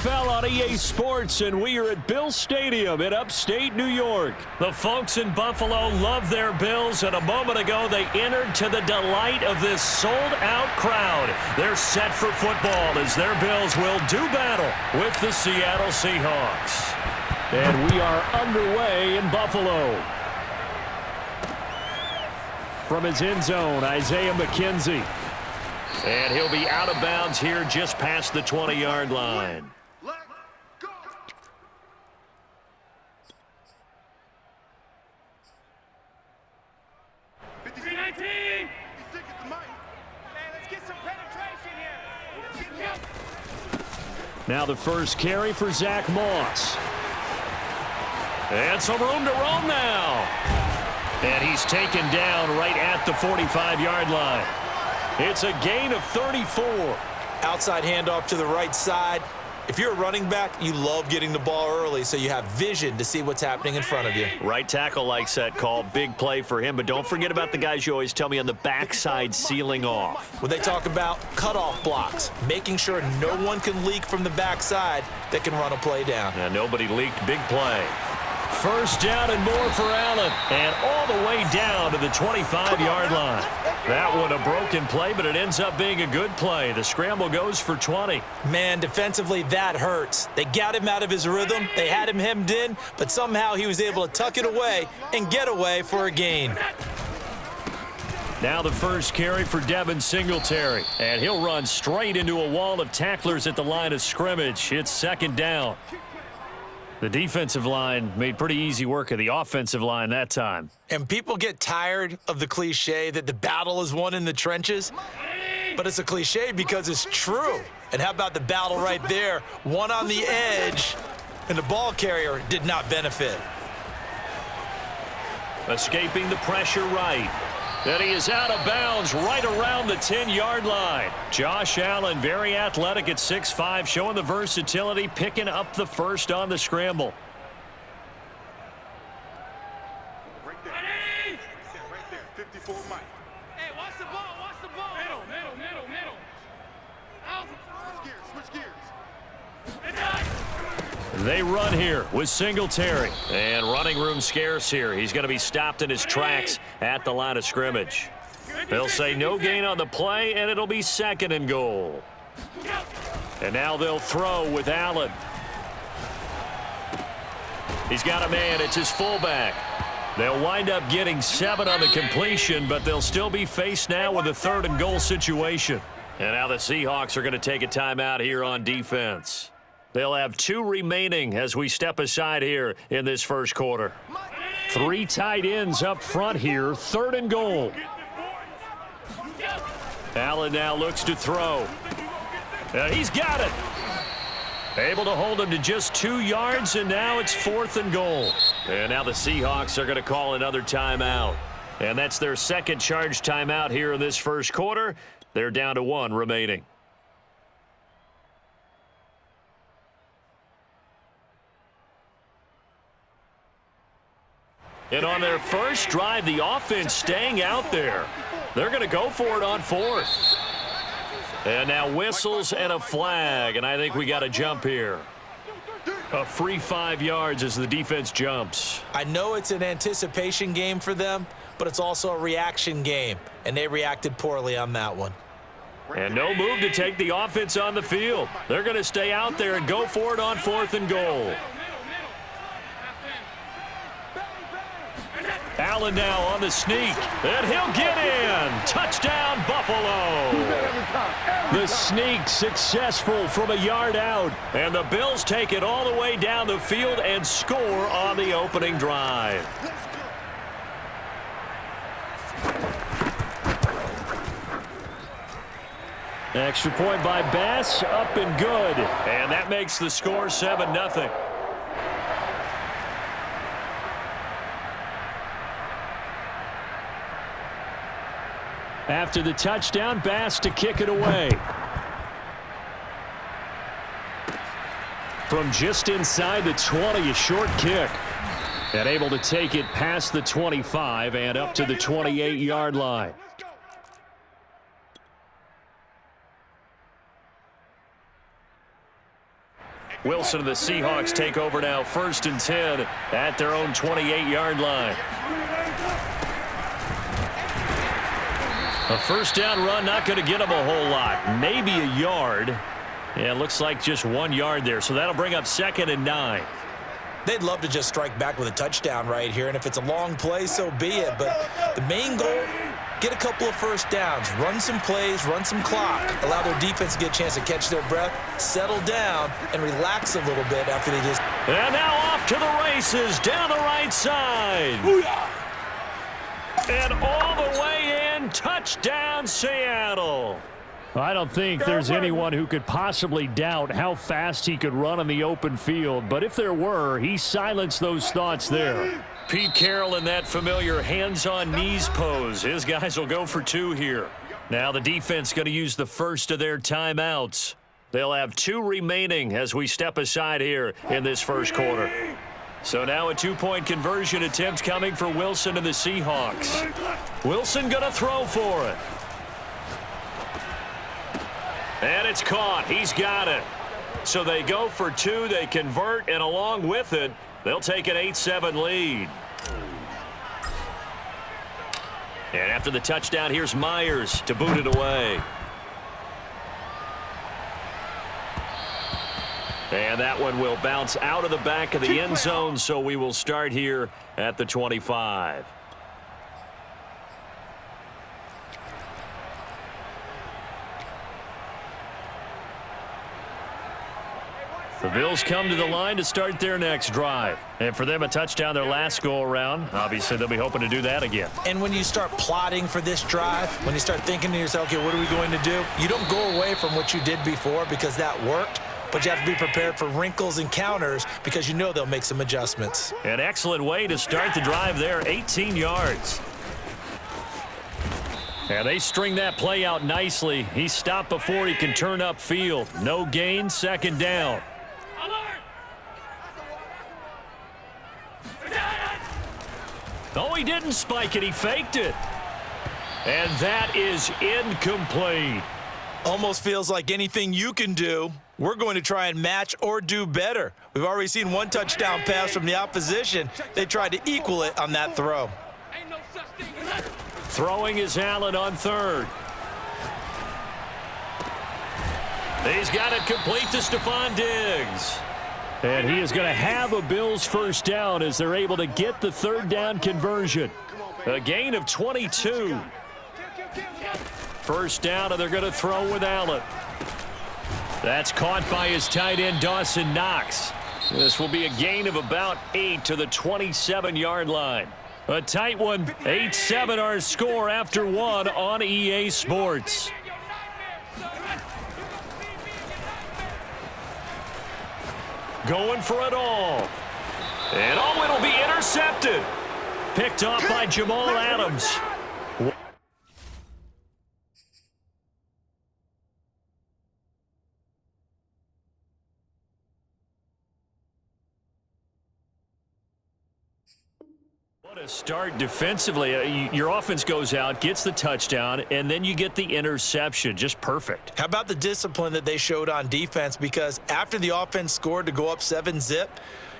NFL on EA Sports, and we are at Bill Stadium in upstate New York. The folks in Buffalo love their Bills, and a moment ago they entered to the delight of this sold-out crowd. They're set for football as their Bills will do battle with the Seattle Seahawks. And we are underway in Buffalo. From his end zone, Isaiah McKenzie. And he'll be out of bounds here just past the 20-yard line. Now the first carry for Zach Moss. And some room to roam now. And he's taken down right at the 45-yard line. It's a gain of 34. Outside handoff to the right side. If you're a running back, you love getting the ball early so you have vision to see what's happening in front of you. Right tackle likes that call. Big play for him. But don't forget about the guys you always tell me on the backside sealing off. When they talk about cutoff blocks, making sure no one can leak from the backside that can run a play down. And nobody leaked. Big play. First down and more for Allen. And all the way down to the 25-yard line. That one a broken play, but it ends up being a good play. The scramble goes for 20. Man, defensively, that hurts. They got him out of his rhythm. They had him hemmed in, but somehow he was able to tuck it away and get away for a gain. Now the first carry for Devin Singletary. And he'll run straight into a wall of tacklers at the line of scrimmage. It's second down. The defensive line made pretty easy work of the offensive line that time. And people get tired of the cliche that the battle is won in the trenches. But it's a cliche because it's true. And how about the battle right there? One on the edge, and the ball carrier did not benefit. Escaping the pressure right. And he is out of bounds right around the 10-yard line. Josh Allen, very athletic at 6'5", showing the versatility, picking up the first on the scramble. Right there, 54 Mike. Hey, watch the ball. Middle. Out. Switch gears. They run here with Singletary. And running room scarce here. He's going to be stopped in his tracks at the line of scrimmage. They'll say no gain on the play, and it'll be second and goal. And now they'll throw with Allen. He's got a man. It's his fullback. They'll wind up getting 7 on the completion, but they'll still be faced now with a third and goal situation. And now the Seahawks are going to take a timeout here on defense. They'll have 2 remaining as we step aside here in this first quarter. 3 tight ends up front here, third and goal. Allen now looks to throw. He's got it. Able to hold him to just 2 yards, and now it's fourth and goal. And now the Seahawks are going to call another timeout. And that's their second charge timeout here in this first quarter. They're down to 1 remaining. And on their first drive, the offense staying out there. They're going to go for it on 4th. And now whistles and a flag, and I think we got a jump here. A free 5 yards as the defense jumps. I know it's an anticipation game for them, but it's also a reaction game, and they reacted poorly on that one. And no move to take the offense on the field. They're going to stay out there and go for it on 4th and goal. Allen now on the sneak, and he'll get in. Touchdown, Buffalo. The sneak successful from a yard out, and the Bills take it all the way down the field and score on the opening drive. Extra point by Bass, up and good. And that makes the score 7-0. After the touchdown, Bass to kick it away. From just inside the 20, a short kick. And able to take it past the 25 and up to the 28-yard line. Wilson and the Seahawks take over now, 1st and 10 at their own 28-yard line. A first down run, not going to get them a whole lot. Maybe a yard. Yeah, it looks like just 1 yard there. So that'll bring up 2nd and 9. They'd love to just strike back with a touchdown right here, and if it's a long play, so be it. But the main goal, get a couple of first downs, run some plays, run some clock, allow their defense to get a chance to catch their breath, settle down, and relax a little bit after they just... And now off to the races down the right side. And all the way in, touchdown Seattle. I don't think there's anyone who could possibly doubt how fast he could run on the open field, but if there were, he silenced those thoughts there. Pete Carroll in that familiar hands-on knees pose. His guys will go for 2 here. Now the defense going to use the first of their timeouts. They'll have 2 remaining as we step aside here in this first quarter. So now a 2-point conversion attempt coming for Wilson and the Seahawks. Wilson going to throw for it. And it's caught. He's got it. So they go for 2. They convert, and along with it, they'll take an 8-7 lead. And after the touchdown, here's Myers to boot it away. And that one will bounce out of the back of the end zone, so we will start here at the 25. The Bills come to the line to start their next drive. And for them, a touchdown their last go-around. Obviously, they'll be hoping to do that again. And when you start plotting for this drive, when you start thinking to yourself, okay, what are we going to do? You don't go away from what you did before because that worked, but you have to be prepared for wrinkles and counters because you know they'll make some adjustments. An excellent way to start the drive there, 18 yards. And they string that play out nicely. He stopped before he can turn upfield. No gain, 2nd down. Oh, he didn't spike it. He faked it. And that is incomplete. Almost feels like anything you can do, we're going to try and match or do better. We've already seen 1 touchdown pass from the opposition. They tried to equal it on that throw. Throwing is Allen on 3rd. He's got it complete to Stephon Diggs. And he is going to have a Bills first down as they're able to get the 3rd down conversion. A gain of 22. First down, and they're going to throw with Allen. That's caught by his tight end, Dawson Knox. This will be a gain of about 8 to the 27-yard line. A tight one, 8-7 our score after 1 on EA Sports. Going for it all. And it'll be intercepted. Picked off by Jamal Adams. What a start defensively. Your offense goes out, gets the touchdown, and then you get the interception. Just perfect. How about the discipline that they showed on defense? Because after the offense scored to go up 7-zip,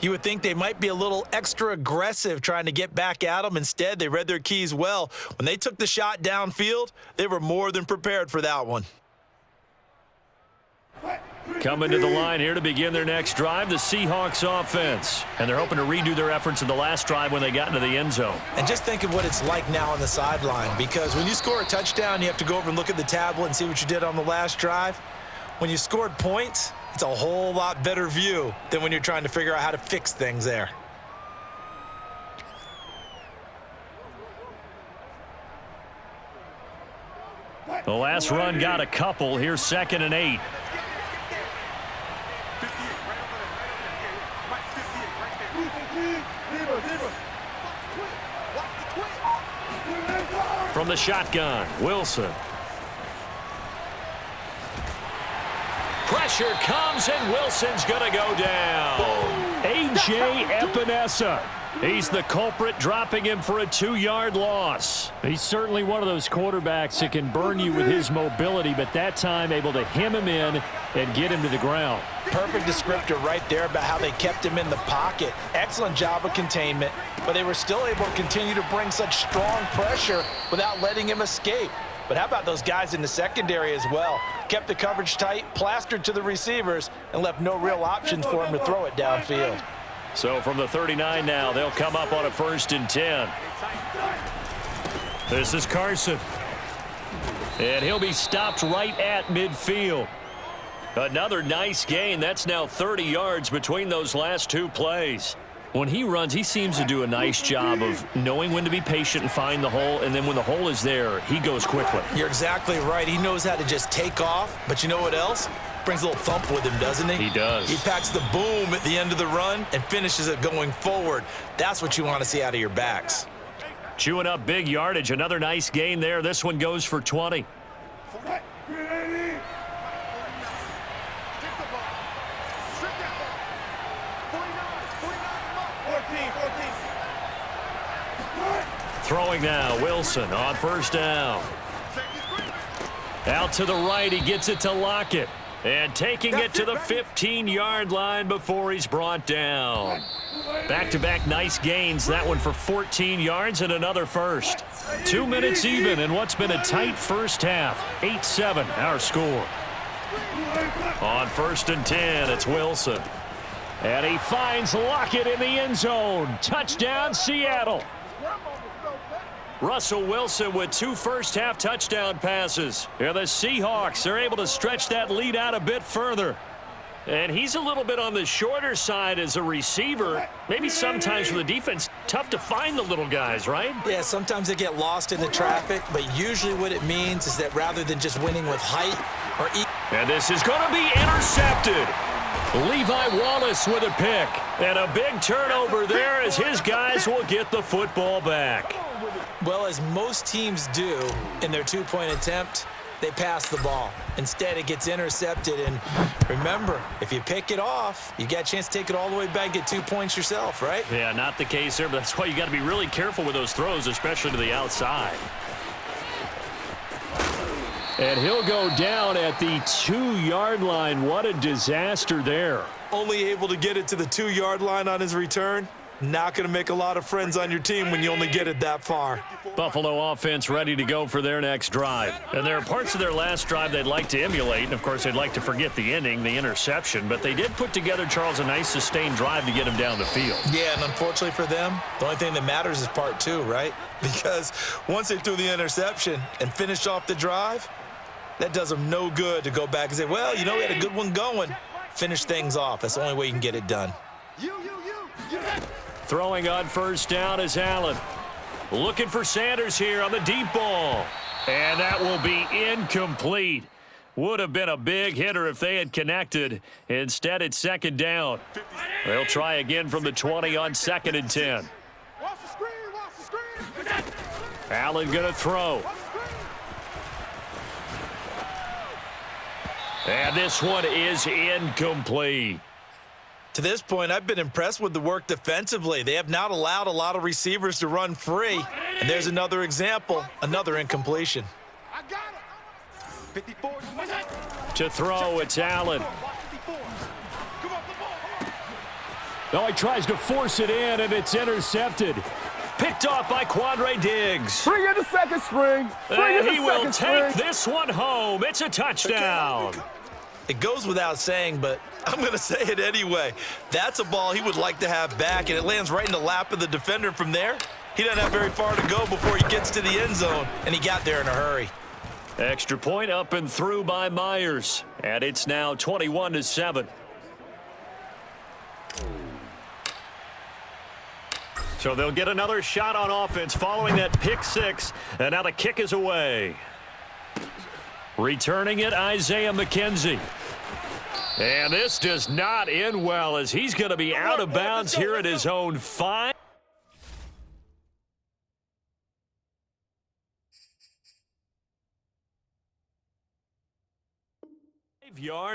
you would think they might be a little extra aggressive trying to get back at them. Instead, they read their keys well. When they took the shot downfield, they were more than prepared for that one. Coming to the line here to begin their next drive, the Seahawks offense. And they're hoping to redo their efforts in the last drive when they got into the end zone. And just think of what it's like now on the sideline, because when you score a touchdown, you have to go over and look at the tablet and see what you did on the last drive. When you scored points, it's a whole lot better view than when you're trying to figure out how to fix things there. The last run got a couple. Here's 2nd and 8. From the shotgun, Wilson. Pressure comes, and Wilson's going to go down. A.J. Epinesa. He's the culprit, dropping him for a 2-yard loss. He's certainly one of those quarterbacks that can burn you with his mobility, but that time able to hem him in and get him to the ground. Perfect descriptor right there about how they kept him in the pocket. Excellent job of containment, but they were still able to continue to bring such strong pressure without letting him escape. But how about those guys in the secondary as well? Kept the coverage tight, plastered to the receivers, and left no real options for him to throw it downfield. So from the 39 now, they'll come up on a 1st and 10. This is Carson. And he'll be stopped right at midfield. Another nice gain. That's now 30 yards between those last 2 plays. When he runs, he seems to do a nice job of knowing when to be patient and find the hole, and then when the hole is there, he goes quickly. You're exactly right. He knows how to just take off, but you know what else? Brings a little thump with him, doesn't he? He does. He packs the boom at the end of the run and finishes it going forward. That's what you want to see out of your backs. Chewing up big yardage. Another nice gain there. This one goes for 20. Throwing now, Wilson on 1st down. Out to the right, he gets it to Lockett. And taking it to the 15-yard line before he's brought down. Back-to-back nice gains. That one for 14 yards and another first. 2 minutes even in what's been a tight first half. 8-7 our score. On 1st and 10, it's Wilson. And he finds Lockett in the end zone. Touchdown, Seattle. Russell Wilson with 2 first-half touchdown passes. And the Seahawks are able to stretch that lead out a bit further. And he's a little bit on the shorter side as a receiver. Maybe sometimes for the defense, tough to find the little guys, right? Yeah, sometimes they get lost in the traffic, but usually what it means is that rather than just winning with height or... And this is going to be intercepted. Levi Wallace with a pick. And a big turnover there as his guys will get the football back. Well, as most teams do in their 2-point attempt, they pass the ball. Instead, it gets intercepted. And remember, if you pick it off, you got a chance to take it all the way back, get 2 points yourself, right? Yeah, not the case there, but that's why you got to be really careful with those throws, especially to the outside. And he'll go down at the 2-yard line. What a disaster there. Only able to get it to the 2-yard line on his return. Not going to make a lot of friends on your team when you only get it that far. Buffalo offense ready to go for their next drive. And there are parts of their last drive they'd like to emulate. And, of course, they'd like to forget the ending, the interception. But they did put together, Charles, a nice sustained drive to get him down the field. Yeah, and unfortunately for them, the only thing that matters is part 2, right? Because once they threw the interception and finished off the drive, that does them no good to go back and say, well, you know, we had a good one going. Finish things off. That's the only way you can get it done. Throwing on 1st down is Allen. Looking for Sanders here on the deep ball. And that will be incomplete. Would have been a big hitter if they had connected. Instead, it's 2nd down. They'll try again from the 20 on 2nd and 10. Allen going to throw. And this one is incomplete. To this point, I've been impressed with the work defensively. They have not allowed a lot of receivers to run free. And there's another example, another incompletion. I got it. 54. To throw, it's Allen. No, he tries to force it in, and it's intercepted. Picked off by Quandre Diggs. Bring in the second string. And he will take this one home. It's a touchdown. It goes without saying, but I'm going to say it anyway. That's a ball he would like to have back, and it lands right in the lap of the defender from there. He doesn't have very far to go before he gets to the end zone, and he got there in a hurry. Extra point up and through by Myers, and it's now 21-7. So they'll get another shot on offense following that pick 6, and now the kick is away. Returning it, Isaiah McKenzie. And this does not end well as he's going to be out of bounds here at his own 5-yard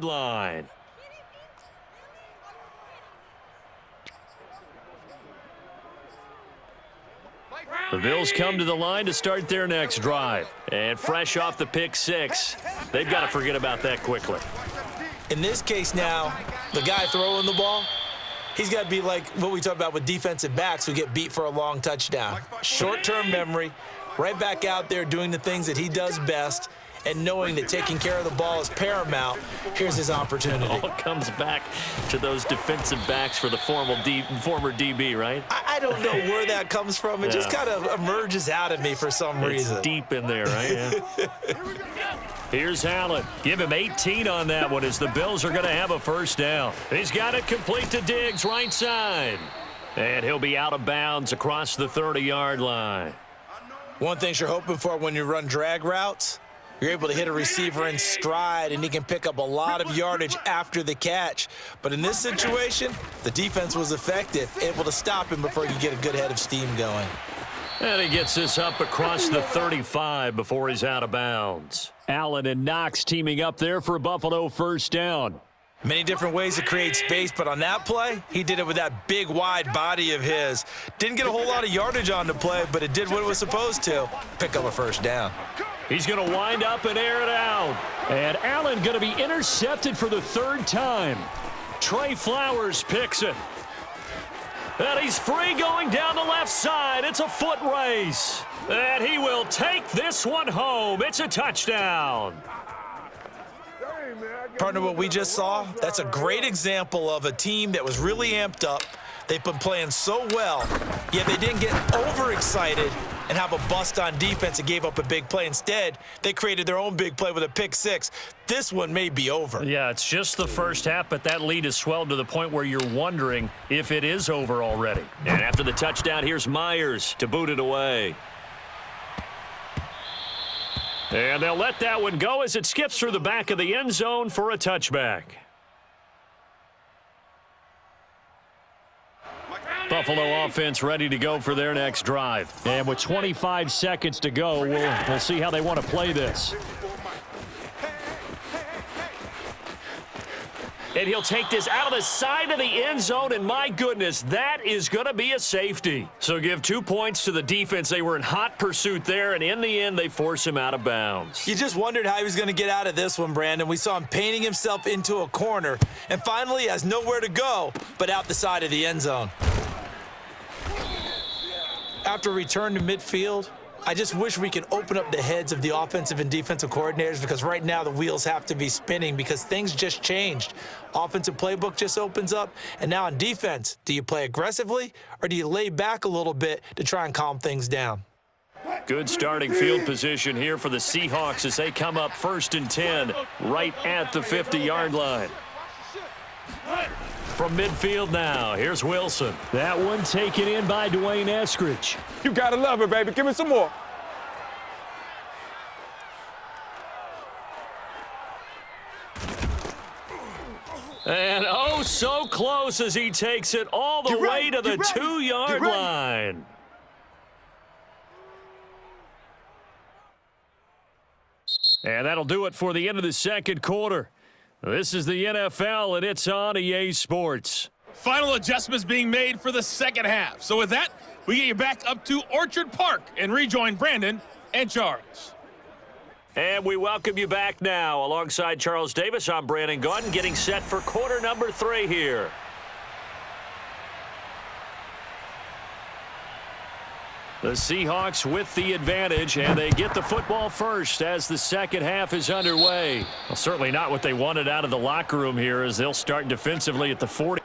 line. The Bills come to the line to start their next drive. And fresh off the pick six, they've got to forget about that quickly. In this case now, the guy throwing the ball, he's got to be like what we talk about with defensive backs who get beat for a long touchdown. Short-term memory, right back out there doing the things that he does best, and knowing that taking care of the ball is paramount. Here's his opportunity. All comes back to those defensive backs for the former DB, right? I don't know where that comes from. It just kind of emerges out of me for some reason. It's deep in there, right? Yeah. Here's Allen. Give him 18 on that one as the Bills are going to have a first down. He's got it complete to Diggs, right side. And he'll be out of bounds across the 30-yard line. One thing you're hoping for when you run drag routes, you're able to hit a receiver in stride, and he can pick up a lot of yardage after the catch. But in this situation, the defense was effective, able to stop him before he could get a good head of steam going. And he gets this up across the 35 before he's out of bounds. Allen and Knox teaming up there for a Buffalo first down. Many different ways to create space, but on that play, he did it with that big, wide body of his. Didn't get a whole lot of yardage on the play, but it did what it was supposed to, pick up a first down. He's going to wind up and air it out. And Allen going to be intercepted for the third time. Trey Flowers picks it. And he's free going down the left side. It's a foot race. And he will take this one home. It's a touchdown. Partner, what we just saw, that's a great example of a team that was really amped up. They've been playing so well, yet they didn't get overexcited and have a bust on defense and gave up a big play. Instead, they created their own big play with a pick six. This one may be over. Yeah, it's just the first half, but that lead has swelled to the point where you're wondering if it is over already. And after the touchdown, here's Myers to boot it away. And they'll let that one go as it skips through the back of the end zone for a touchback. Buffalo offense ready to go for their next drive. And with 25 seconds to go, we'll see how they want to play this. And he'll take this out of the side of the end zone, and my goodness, that is going to be a safety. So give 2 points to the defense. They were in hot pursuit there, and in the end, they force him out of bounds. You just wondered how he was going to get out of this one, Brandon. We saw him painting himself into a corner, and finally has nowhere to go but out the side of the end zone. After return to midfield, I just wish we could open up the heads of the offensive and defensive coordinators, because right now the wheels have to be spinning because things just changed. Offensive playbook just opens up, and now on defense, do you play aggressively or do you lay back a little bit to try and calm things down? Good starting field position here for the Seahawks as they come up 1st and 10 right at the 50-yard line. From midfield now, here's Wilson. That one taken in by Dwayne Eskridge. You gotta love it, baby. Give me some more. And oh, so close as he takes it all the way to the 2-yard line. And that'll do it for the end of the second quarter. This is the NFL, and it's on EA Sports. Final adjustments being made for the second half. So with that, we get you back up to Orchard Park and rejoin Brandon and Charles. And we welcome you back now. Alongside Charles Davis, I'm Brandon Gaudin, getting set for quarter number 3 here. The Seahawks with the advantage, and they get the football first as the second half is underway. Well, certainly not what they wanted out of the locker room here, as they'll start defensively at the 40.